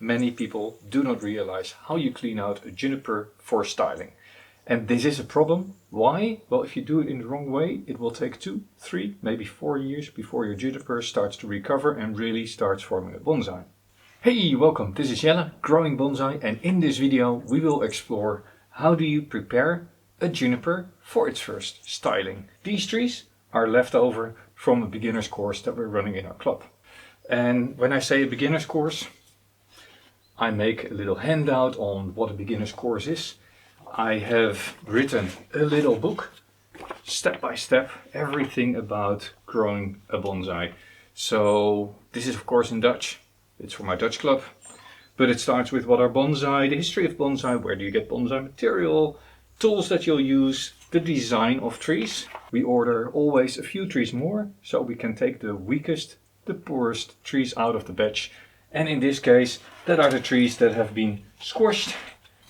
many people do not realize how you clean out a juniper for styling. And this is a problem. Why? Well, if you do it in the wrong way, it will take 2, 3, maybe 4 years before your juniper starts to recover and really starts forming a bonsai. Hey, welcome, this is Jelle, growing bonsai, and in this video we will explore how do you prepare a juniper for its first styling. These trees are left over from a beginner's course that we're running in our club. And when I say a beginner's course, I make a little handout on what a beginner's course is. I have written a little book, step by step, everything about growing a bonsai. So this is of course in Dutch. It's for my Dutch club, but it starts with what are bonsai, the history of bonsai, where do you get bonsai material, tools that you'll use, the design of trees. We order always a few trees more, so we can take the weakest, the poorest trees out of the batch. And in this case, that are the trees that have been squashed,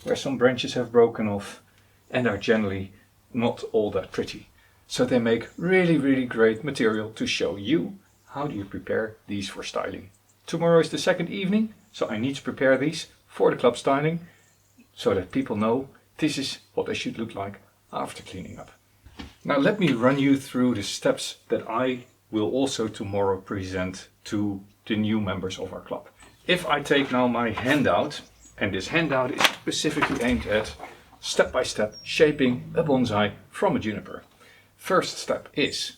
where some branches have broken off and are generally not all that pretty. So they make really great material to show you how do you prepare these for styling. Tomorrow is the second evening, so I need to prepare these for the club styling so that people know this is what they should look like after cleaning up. Now let me run you through the steps that I will also tomorrow present to the new members of our club. If I take now my handout, and this handout is specifically aimed at step by step shaping a bonsai from a juniper. First step is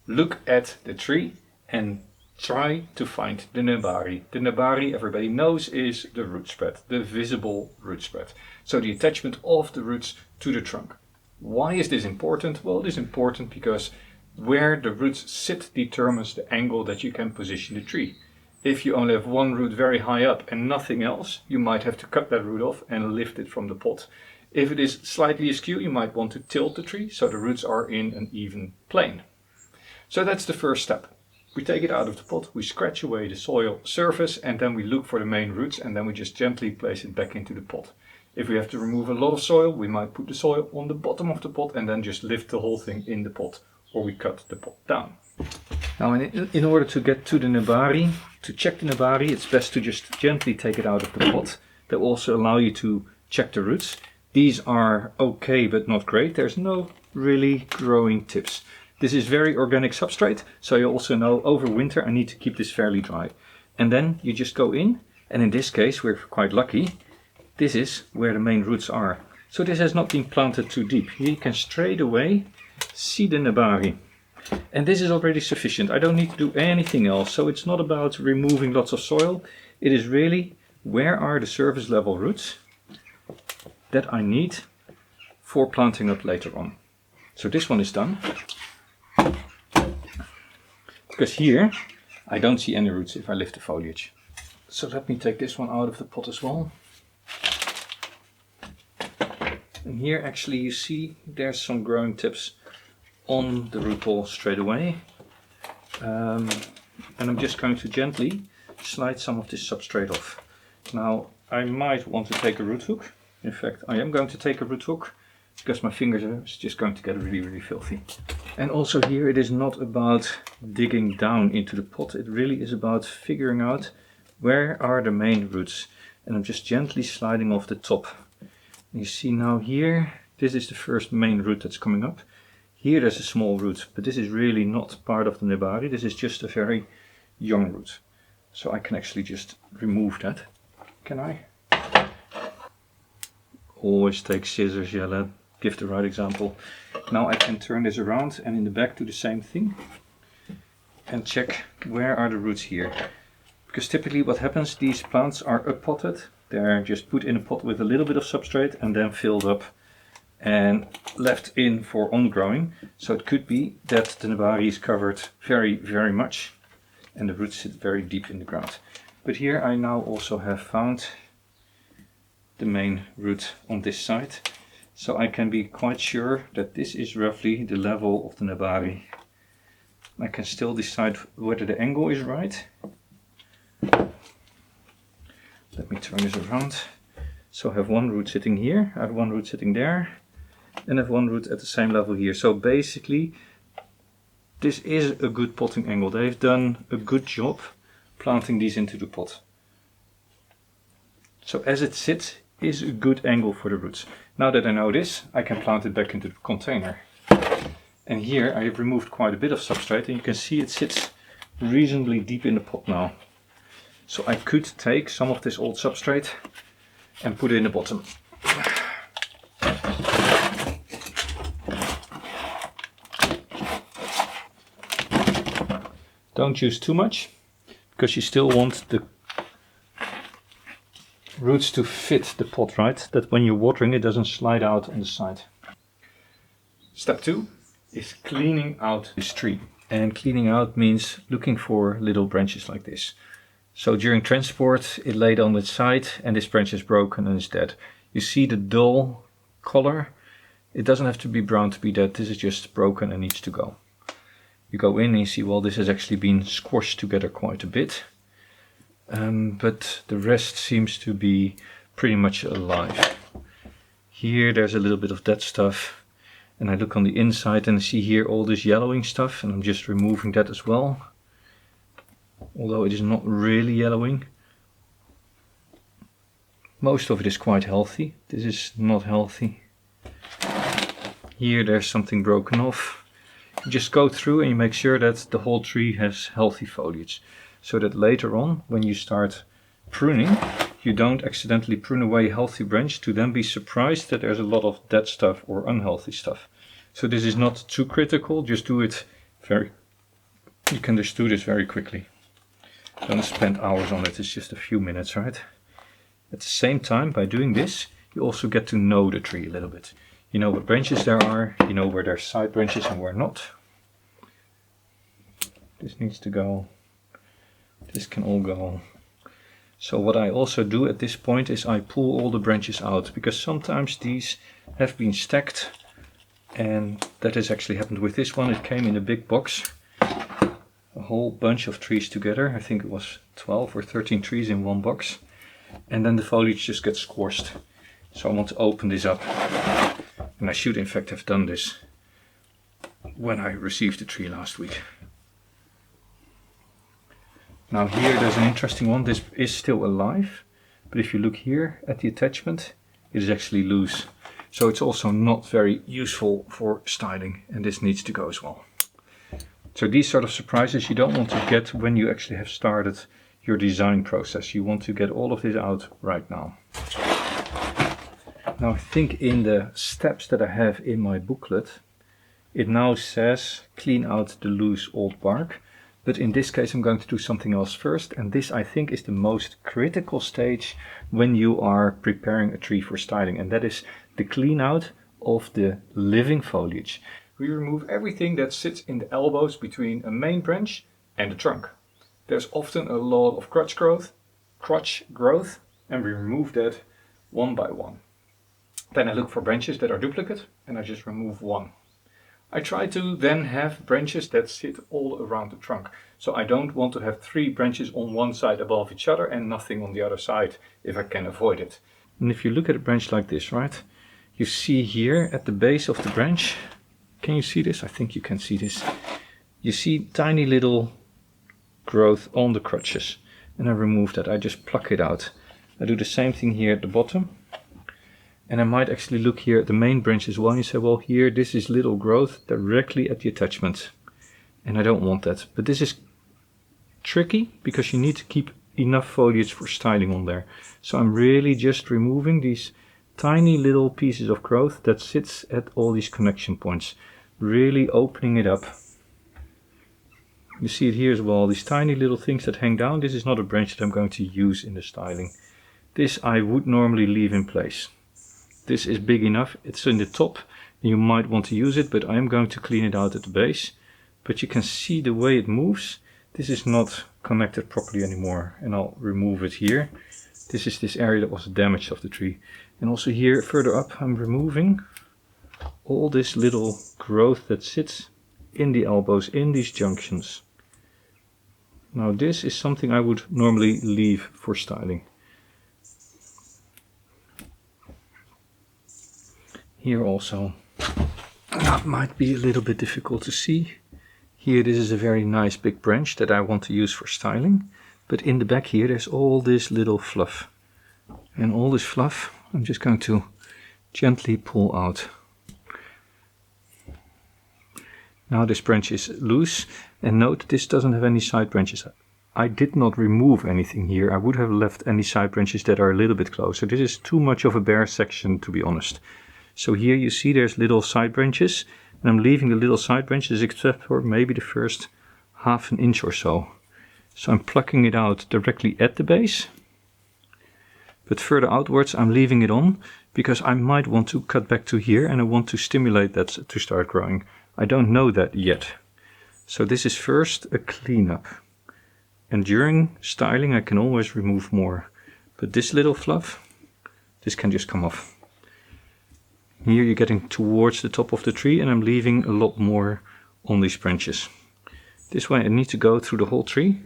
look at the tree and try to find the nebari. The nebari, everybody knows, is the root spread, the visible root spread. So the attachment of the roots to the trunk. Why is this important? Well, it is important because where the roots sit determines the angle that you can position the tree. If you only have one root very high up and nothing else, you might have to cut that root off and lift it from the pot. If it is slightly askew, you might want to tilt the tree so the roots are in an even plane. So that's the first step. We take it out of the pot, we scratch away the soil surface, and then we look for the main roots, and then we just gently place it back into the pot. If we have to remove a lot of soil, we might put the soil on the bottom of the pot and then just lift the whole thing in the pot, or we cut the pot down. Now in order to get to the nebari, to check the nebari, it's best to just gently take it out of the pot. That will also allow you to check the roots. These are okay but not great. There's no really growing tips. This is very organic substrate, so you also know over winter I need to keep this fairly dry. And then you just go in, and in this case we're quite lucky. This is where the main roots are. So this has not been planted too deep. Here you can straight away see the nebari. And this is already sufficient. I don't need to do anything else. So it's not about removing lots of soil. It is really where are the surface level roots that I need for planting up later on. So this one is done. Because here I don't see any roots if I lift the foliage. So let me take this one out of the pot as well. And here actually you see there's some growing tips on the root ball straight away. And I'm just going to gently slide some of this substrate off. Now I might want to take a root hook. In fact, I am going to take a root hook because my fingers are just going to get really filthy. And also here it is not about digging down into the pot. It really is about figuring out where are the main roots. And I'm just gently sliding off the top. You see now here, this is the first main root that's coming up. Here there's a small root, but this is really not part of the nebari. This is just a very young root. So I can actually just remove that. Can I? Always take scissors, Jelle. Give the right example. Now I can turn this around and in the back do the same thing. And check where are the roots here. Because typically what happens, these plants are up-potted. They're just put in a pot with a little bit of substrate and then filled up and left in for on-growing. So it could be that the nebari is covered very much and the roots sit very deep in the ground. But here I now also have found the main root on this side. So I can be quite sure that this is roughly the level of the nebari. I can still decide whether the angle is right. Let me turn this around. So I have one root sitting here, I have one root sitting there, and I have one root at the same level here. So basically, this is a good potting angle. They've done a good job planting these into the pot. So as it sits is a good angle for the roots. Now that I know this, I can plant it back into the container. And here I have removed quite a bit of substrate and you can see it sits reasonably deep in the pot now. So I could take some of this old substrate and put it in the bottom. Don't use too much, because you still want the roots to fit the pot, right? That when you're watering it doesn't slide out on the side. Step 2 is cleaning out this tree. And cleaning out means looking for little branches like this. So during transport it laid on its side and this branch is broken and is dead. You see the dull color? It doesn't have to be brown to be dead, this is just broken and needs to go. You go in and you see, well, this has actually been squashed together quite a bit. But the rest seems to be pretty much alive. Here there's a little bit of dead stuff. And I look on the inside and I see here all this yellowing stuff, and I'm just removing that as well. Although it is not really yellowing. Most of it is quite healthy. This is not healthy. Here there's something broken off. You just go through and you make sure that the whole tree has healthy foliage. So that later on, when you start pruning, you don't accidentally prune away a healthy branch to then be surprised that there's a lot of dead stuff or unhealthy stuff. So this is not too critical, just do it you can just do this very quickly. Don't spend hours on it, it's just a few minutes, right? At the same time, by doing this, you also get to know the tree a little bit. You know what branches there are, you know where there's side branches and where not. This needs to go. This can all go. So what I also do at this point is I pull all the branches out, because sometimes these have been stacked, and that has actually happened with this one. It came in a big box, a whole bunch of trees together. I think it was 12 or 13 trees in one box, and then the foliage just gets squashed. So I want to open this up, and I should in fact have done this when I received the tree last week. Now here there's an interesting one. This is still alive, but if you look here at the attachment, it is actually loose. So it's also not very useful for styling, and this needs to go as well. So these sort of surprises you don't want to get when you actually have started your design process. You want to get all of this out right now. Now I think in the steps that I have in my booklet, it now says clean out the loose old bark. But in this case I'm going to do something else first, and this I think is the most critical stage when you are preparing a tree for styling, and that is the clean out of the living foliage. We remove everything that sits in the elbows between a main branch and the trunk. There's often a lot of crotch growth, and we remove that one by one. Then I look for branches that are duplicate and I just remove one. I try to then have branches that sit all around the trunk. So I don't want to have 3 branches on one side above each other and nothing on the other side if I can avoid it. And if you look at a branch like this, right, you see here at the base of the branch, can you see this? I think you can see this. You see tiny little growth on the crotches, and I remove that. I just pluck it out. I do the same thing here at the bottom. And I might actually look here at the main branch as well, and you say, well, here this is little growth directly at the attachment, and I don't want that. But this is tricky because you need to keep enough foliage for styling on there. So I'm really just removing these tiny little pieces of growth that sits at all these connection points, really opening it up. You see it here as well, these tiny little things that hang down. This is not a branch that I'm going to use in the styling. This I would normally leave in place. This is big enough, it's in the top, and you might want to use it, but I am going to clean it out at the base. But you can see the way it moves. This is not connected properly anymore, and I'll remove it here. This is this area that was damaged of the tree. And also here further up I'm removing all this little growth that sits in the elbows, in these junctions. Now this is something I would normally leave for styling. Here also, that might be a little bit difficult to see. Here this is a very nice big branch that I want to use for styling. But in the back here there's all this little fluff. And all this fluff I'm just going to gently pull out. Now this branch is loose, and note this doesn't have any side branches. I did not remove anything here. I would have left any side branches that are a little bit closer. This is too much of a bare section, to be honest. So here you see there's little side branches, and I'm leaving the little side branches except for maybe the first half an inch or so. So I'm plucking it out directly at the base, but further outwards I'm leaving it on because I might want to cut back to here and I want to stimulate that to start growing. I don't know that yet. So this is first a cleanup. And during styling I can always remove more. But this little fluff, this can just come off. Here you're getting towards the top of the tree and I'm leaving a lot more on these branches. This way I need to go through the whole tree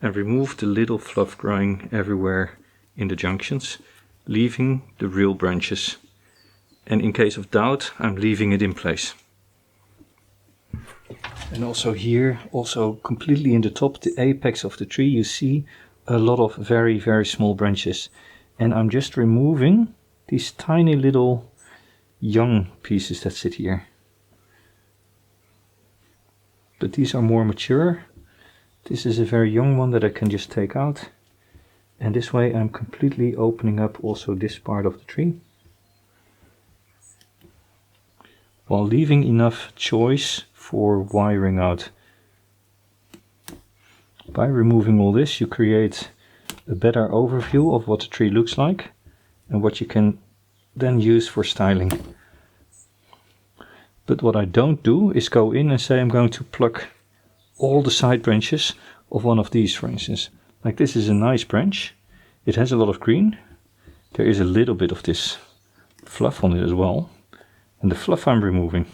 and remove the little fluff growing everywhere in the junctions, leaving the real branches. And in case of doubt, I'm leaving it in place. And also here, also completely in the top, the apex of the tree, you see a lot of very, very small branches. And I'm just removing these tiny little young pieces that sit here. But these are more mature. This is a very young one that I can just take out. And this way I'm completely opening up also this part of the tree, while leaving enough choice for wiring out. By removing all this, you create a better overview of what the tree looks like and what you can then use for styling. But what I don't do is go in and say I'm going to pluck all the side branches of one of these, for instance. Like this is a nice branch. It has a lot of green. There is a little bit of this fluff on it as well. And the fluff I'm removing.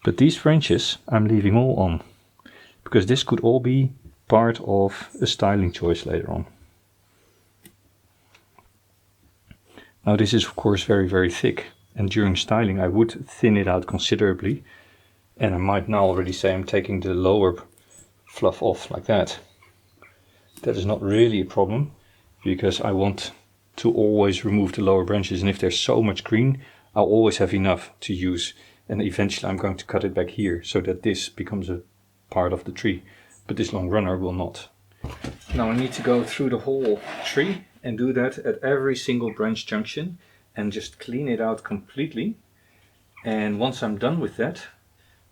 But these branches I'm leaving all on, because this could all be part of a styling choice later on. Now this is of course very, very thick, and during styling I would thin it out considerably, and I might now already say I'm taking the lower fluff off like that. That is not really a problem, because I want to always remove the lower branches, and if there's so much green I'll always have enough to use. And eventually I'm going to cut it back here so that this becomes a part of the tree, but this long runner will not. Now I need to go through the whole tree and do that at every single branch junction and just clean it out completely. And once I'm done with that,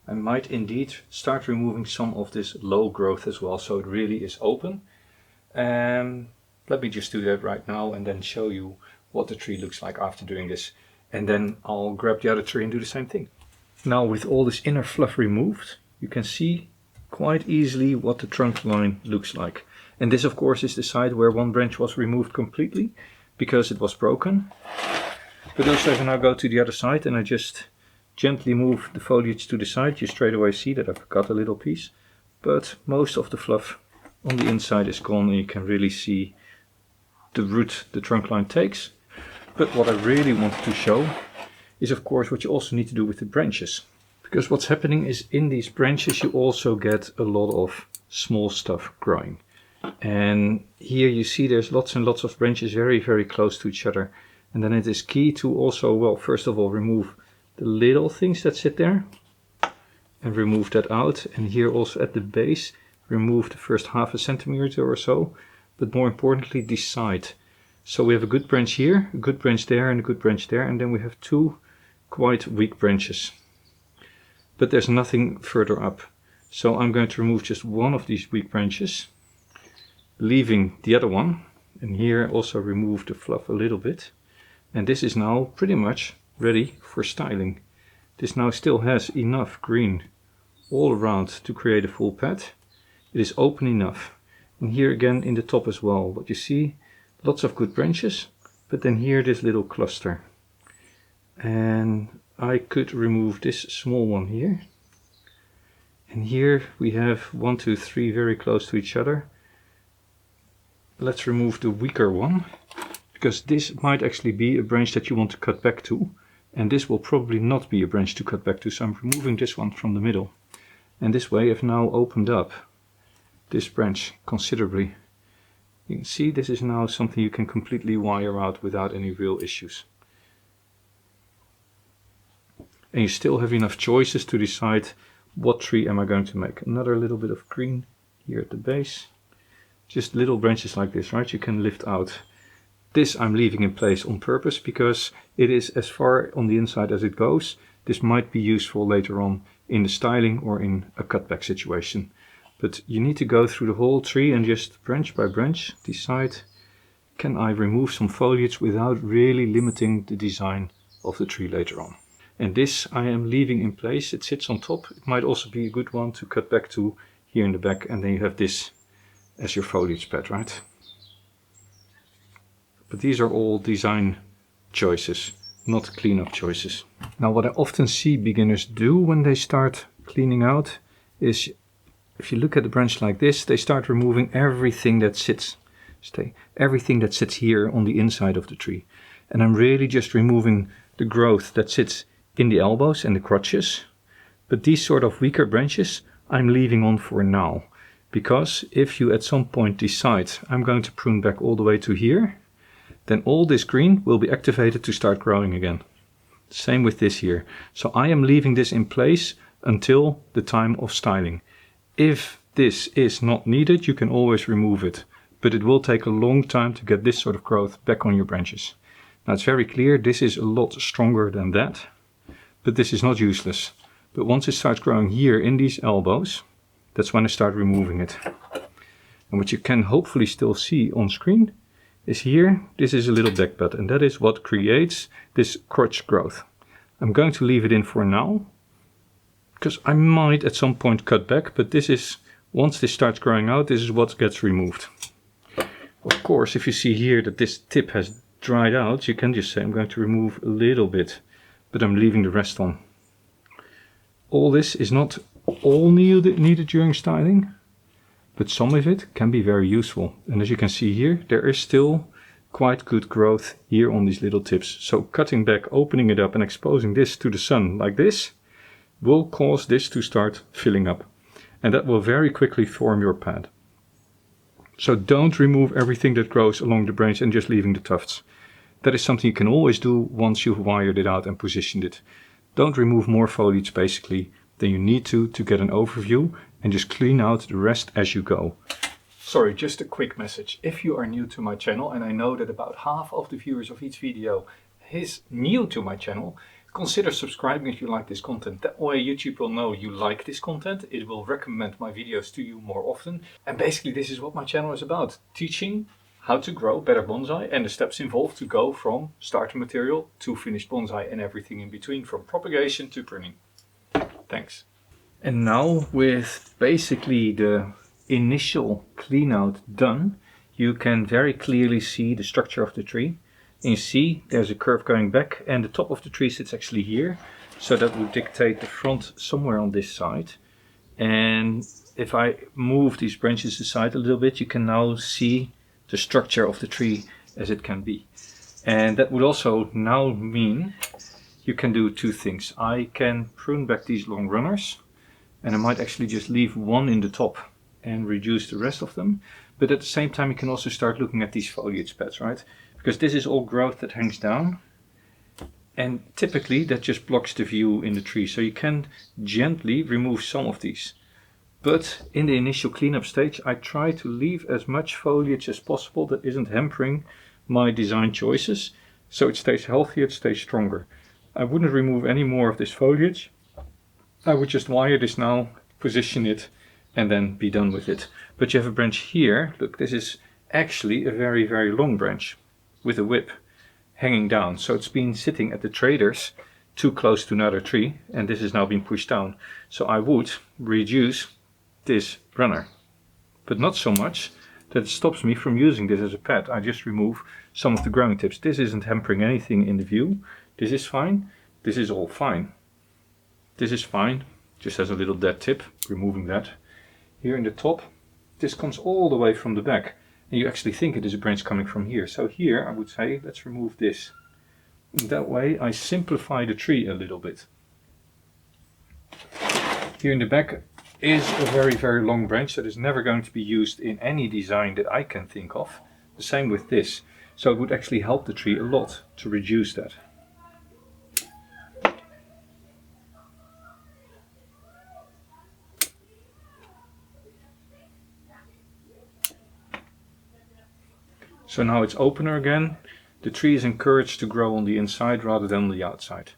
I might indeed start removing some of this low growth as well, so it really is open. Let me just do that right now and then show you what the tree looks like after doing this. And then I'll grab the other tree and do the same thing. Now with all this inner fluff removed, you can see quite easily what the trunk line looks like. And this of course is the side where one branch was removed completely because it was broken. But also if I now go to the other side and I just gently move the foliage to the side, you straight away see that I've got a little piece. But most of the fluff on the inside is gone and you can really see the route the trunk line takes. But what I really wanted to show is of course what you also need to do with the branches. Because what's happening is in these branches you also get a lot of small stuff growing. And here you see there's lots and lots of branches very, very close to each other. And then it is key to also, well, first of all remove the little things that sit there. And remove that out. And here also at the base, remove the first half a centimeter or so. But more importantly, this side. So we have a good branch here, a good branch there and a good branch there. And then we have two quite weak branches. But there's nothing further up. So I'm going to remove just one of these weak branches, leaving the other one. And here also remove the fluff a little bit. And this is now pretty much ready for styling. This now still has enough green all around to create a full pad. It is open enough. And here again in the top as well. What you see, lots of good branches, but then here this little cluster. And I could remove this small one here. And here we have 1, 2, 3 very close to each other. Let's remove the weaker one, because this might actually be a branch that you want to cut back to. And this will probably not be a branch to cut back to, so I'm removing this one from the middle. And this way I've now opened up this branch considerably. You can see this is now something you can completely wire out without any real issues. And you still have enough choices to decide what tree am I going to make. Another little bit of green here at the base. Just little branches like this, right? You can lift out. This I'm leaving in place on purpose because it is as far on the inside as it goes. This might be useful later on in the styling or in a cutback situation. But you need to go through the whole tree and just branch by branch decide, can I remove some foliage without really limiting the design of the tree later on. And this I am leaving in place. It sits on top. It might also be a good one to cut back to here in the back, and then you have this as your foliage pad, right? But these are all design choices, not cleanup choices. Now what I often see beginners do when they start cleaning out is, if you look at a branch like this, they start removing everything that sits. Everything that sits here on the inside of the tree. And I'm really just removing the growth that sits in the elbows and the crotches. But these sort of weaker branches I'm leaving on for now. Because if you at some point decide I'm going to prune back all the way to here, then all this green will be activated to start growing again. Same with this here. So I am leaving this in place until the time of styling. If this is not needed, you can always remove it. But it will take a long time to get this sort of growth back on your branches. Now it's very clear this is a lot stronger than that. But this is not useless. But once it starts growing here in these elbows, that's when I start removing it. And what you can hopefully still see on screen is here, this is a little back bud, and that is what creates this crotch growth. I'm going to leave it in for now, because I might at some point cut back, but this is, once this starts growing out, this is what gets removed. Of course, if you see here that this tip has dried out, you can just say I'm going to remove a little bit, but I'm leaving the rest on. All this is not all needed during styling, but some of it can be very useful. And as you can see here, there is still quite good growth here on these little tips. So cutting back, opening it up and exposing this to the sun like this will cause this to start filling up. And that will very quickly form your pad. So don't remove everything that grows along the branch and just leaving the tufts. That is something you can always do once you've wired it out and positioned it. Don't remove more foliage basically than you need to get an overview, and just clean out the rest as you go. Sorry, just a quick message. If you are new to my channel, and I know that about half of the viewers of each video is new to my channel, consider subscribing if you like this content. That way YouTube will know you like this content. It will recommend my videos to you more often. And basically this is what my channel is about. Teaching how to grow better bonsai and the steps involved to go from starter material to finished bonsai and everything in between, from propagation to pruning. Thanks. And now with basically the initial clean out done, you can very clearly see the structure of the tree. And you see there's a curve going back and the top of the tree sits actually here. So that would dictate the front somewhere on this side. And if I move these branches aside a little bit, you can now see the structure of the tree as it can be. And that would also now mean you can do two things. I can prune back these long runners, and I might actually just leave one in the top and reduce the rest of them. But at the same time, you can also start looking at these foliage pads, right? Because this is all growth that hangs down, and typically that just blocks the view in the tree. So you can gently remove some of these. But in the initial cleanup stage, I try to leave as much foliage as possible that isn't hampering my design choices. So it stays healthy, it stays stronger. I wouldn't remove any more of this foliage. I would just wire this now, position it, and then be done with it. But you have a branch here. Look, this is actually a very, very long branch with a whip hanging down. So it's been sitting at the traders too close to another tree, and this is now being pushed down. So I would reduce this runner, but not so much that it stops me from using this as a pad. I just remove some of the growing tips. This isn't hampering anything in the view. This is fine. This is all fine. This is fine. Just has a little dead tip, removing that. Here in the top, this comes all the way from the back. And you actually think it is a branch coming from here. So here I would say, let's remove this. And that way I simplify the tree a little bit. Here in the back is a very, very long branch that is never going to be used in any design that I can think of. The same with this. So it would actually help the tree a lot to reduce that. So now it's opener again. The tree is encouraged to grow on the inside rather than on the outside.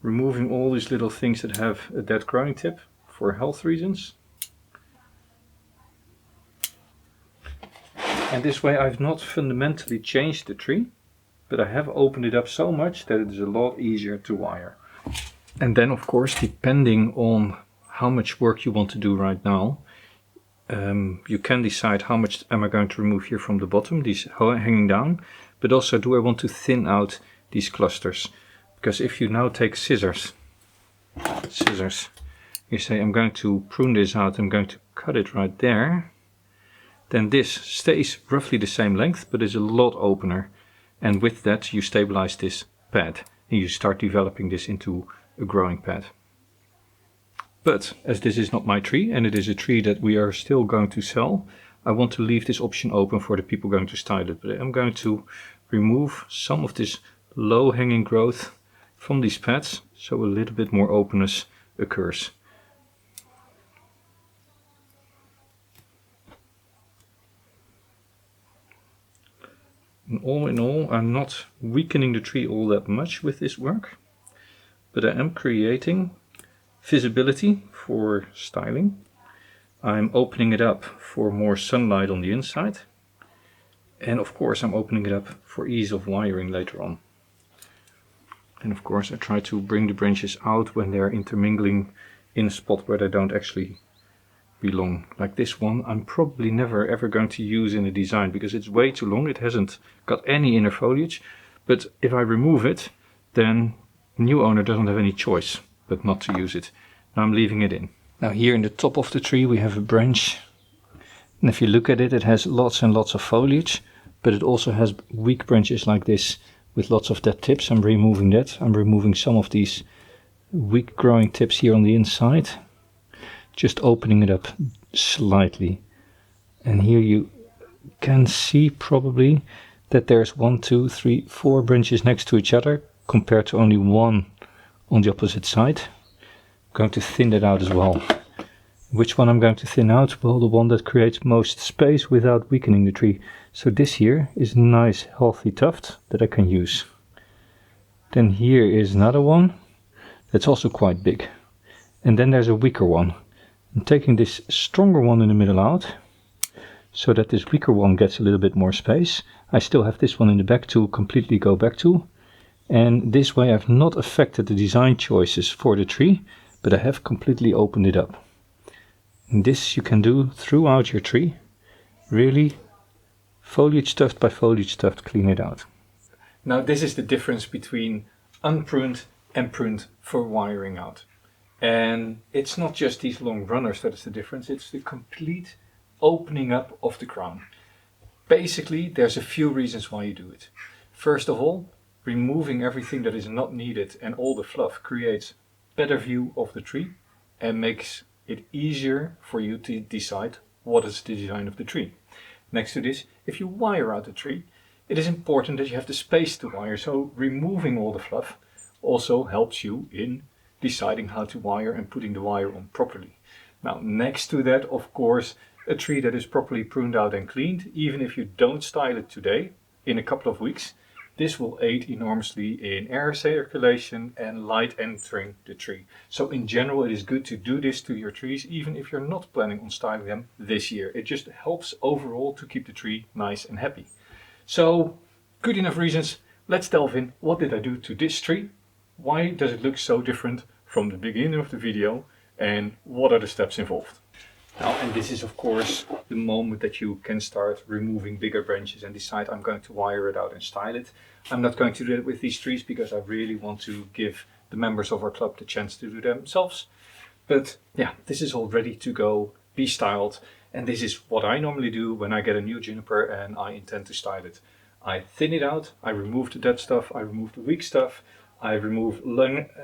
Removing all these little things that have a dead growing tip for health reasons. And this way I've not fundamentally changed the tree, but I have opened it up so much that it is a lot easier to wire. And then of course, depending on how much work you want to do right now, you can decide how much am I going to remove here from the bottom, these hanging down, but also do I want to thin out these clusters. Because if you now take scissors, you say I'm going to prune this out, I'm going to cut it right there, then this stays roughly the same length, but is a lot opener. And with that you stabilize this pad and you start developing this into a growing pad. But as this is not my tree and it is a tree that we are still going to sell, I want to leave this option open for the people going to style it. But I'm going to remove some of this low hanging growth from these pads, so a little bit more openness occurs. And all in all, I'm not weakening the tree all that much with this work, but I am creating visibility for styling. I'm opening it up for more sunlight on the inside, and of course I'm opening it up for ease of wiring later on. And of course I try to bring the branches out when they're intermingling in a spot where they don't actually belong. Like this one I'm probably never ever going to use in a design because it's way too long, it hasn't got any inner foliage, but if I remove it then the new owner doesn't have any choice but not to use it. Now I'm leaving it in. Now here in the top of the tree we have a branch, and if you look at it, it has lots and lots of foliage, but it also has weak branches like this with lots of dead tips. I'm removing that. I'm removing some of these weak growing tips here on the inside, just opening it up slightly. And here you can see probably that there's 1, 2, 3, 4 branches next to each other compared to only one on the opposite side. I'm going to thin that out as well. Which one I'm going to thin out? Well, the one that creates most space without weakening the tree. So this here is a nice healthy tuft that I can use. Then here is another one that's also quite big. And then there's a weaker one. I'm taking this stronger one in the middle out, so that this weaker one gets a little bit more space. I still have this one in the back to completely go back to. And this way I've not affected the design choices for the tree, but I have completely opened it up. And this you can do throughout your tree. Really, foliage tuft by foliage tuft, clean it out. Now this is the difference between unpruned and pruned for wiring out. And it's not just these long runners that is the difference, it's the complete opening up of the crown. Basically, there's a few reasons why you do it. First of all, removing everything that is not needed and all the fluff creates better view of the tree and makes it easier for you to decide what is the design of the tree. Next to this, if you wire out the tree, it is important that you have the space to wire, so removing all the fluff also helps you in deciding how to wire and putting the wire on properly. Now next to that, of course, a tree that is properly pruned out and cleaned, even if you don't style it today, in a couple of weeks, this will aid enormously in air circulation and light entering the tree. So in general, it is good to do this to your trees, even if you're not planning on styling them this year. It just helps overall to keep the tree nice and happy. So, good enough reasons. Let's delve in. What did I do to this tree? Why does it look so different from the beginning of the video? And what are the steps involved? Now, and this is of course the moment that you can start removing bigger branches and decide I'm going to wire it out and style it. I'm not going to do it with these trees because I really want to give the members of our club the chance to do it themselves. But yeah, this is all ready to go, be styled. And this is what I normally do when I get a new juniper and I intend to style it. I thin it out, I remove the dead stuff, I remove the weak stuff, I remove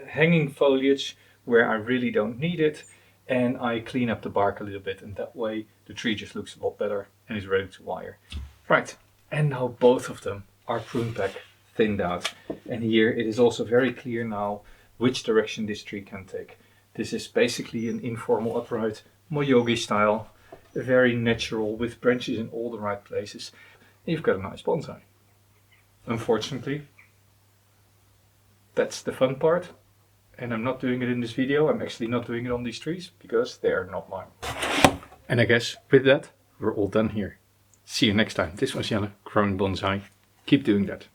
hanging foliage where I really don't need it, and I clean up the bark a little bit, and that way the tree just looks a lot better and is ready to wire. Right, And now both of them are prune back, thinned out. And here it is also very clear now which direction this tree can take. This is basically an informal upright Moyogi style, very natural with branches in all the right places. And you've got a nice bonsai. Unfortunately, that's the fun part. And I'm not doing it in this video. I'm actually not doing it on these trees because they are not mine. And I guess with that, we're all done here. See you next time. This was Jelle, growing bonsai. Keep doing that.